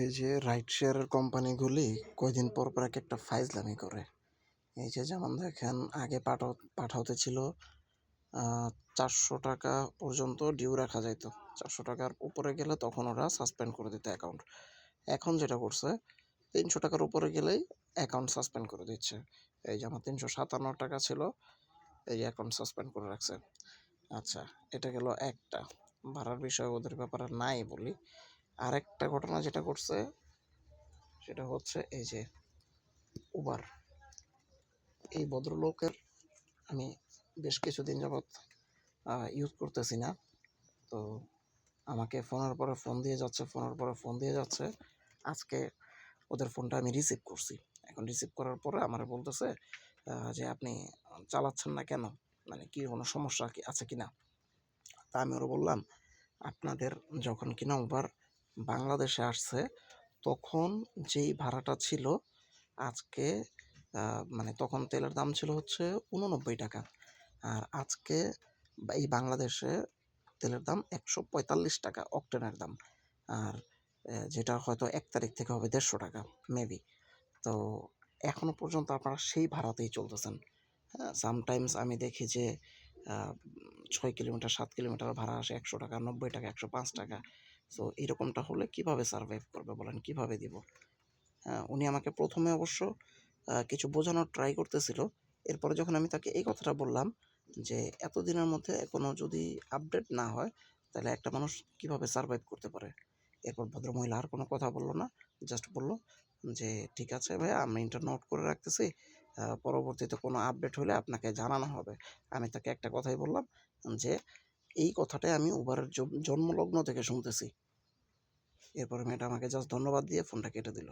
এই যে রাইড শেয়ারের কোম্পানিগুলি কয়দিন পর পর একটা ফাইজলামি করে। এই যে যেমন দেখেন আগে পাঠাতে ছিল 400 টাকা পর্যন্ত ডিউ রাখা যাইতো। 400 টাকার উপরে গেলে তখন ওরা সাসপেন্ড করে দিত অ্যাকাউন্ট। এখন যেটা করছে 300 টাকার উপরে গেলেই অ্যাকাউন্ট সাসপেন্ড করে দিচ্ছে। এই যে আমার 357 টাকা ছিল, এই অ্যাকাউন্ট সাসপেন্ড করে রাখছে। আচ্ছা, এটা গেল একটা ভাড়ার বিষয়, ওদের ব্যাপারে নাই বলি। আরেকটা ঘটনা যেটা করছে সেটা হচ্ছে এই যে উবার। এই ভদ্রলোকের আমি বেশ কিছুদিন যাবৎ ইউজ করতেছি না, তো আমাকে ফোনের পরে ফোন দিয়ে যাচ্ছে। আজকে ওদের ফোনটা আমি রিসিভ করছি। এখন রিসিভ করার পরে আমার বলতেছে যে আপনি চালাচ্ছেন না কেন, মানে কি কোনো সমস্যা কি আছে কিনা। তা আমি ওরা বললাম, আপনাদের যখন কিনা উবার বাংলাদেশে আসছে তখন যেই ভাড়াটা ছিল আজকে মানে তখন তেলের দাম ছিল হচ্ছে 89 টাকা, আর আজকে এই বাংলাদেশে তেলের দাম 145 টাকা অকটেনের দাম। আর যেটা হয়তো 1 তারিখ থেকে হবে 150 টাকা মেবি। তো এখনো পর্যন্ত আপনারা সেই ভাড়াতেই চলতেছেন। হ্যাঁ, সামটাইমস আমি দেখি যে 6 কিলোমিটার 7 কিলোমিটার ভাড়া আসে 100 টাকা, 90 টাকা, 105 টাকা। সো এরকমটা হলে কিভাবে সার্ভাইভ করবে বলেন, কিভাবে দিব? হ্যাঁ, উনি আমাকে প্রথমে অবশ্য কিছু বোঝানোর ট্রাই করতেছিল। এরপরে যখন আমি তাকে এই কথাটা বললাম যে এতদিনের মধ্যে কোনো যদি আপডেট না হয় তাহলে একটা মানুষ কিভাবে সার্ভাইভ করতে পারে। এরপর ভদ্রমহিলা আর কোনো কথা বলল না, জাস্ট বলল যে ঠিক আছে ভাইয়া, আমি এটা নোট করে রাখতেছি, পরবর্তীতে কোনো আপডেট হলে আপনাকে জানানো হবে। আমি তাকে একটা কথাই বললাম যে এই কথাটাই আমি উবারের জন্মলগ্ন থেকে শুনতেছি। এরপরে মেয়েটা আমাকে জাস্ট ধন্যবাদ দিয়ে ফোনটা কেটে দিল।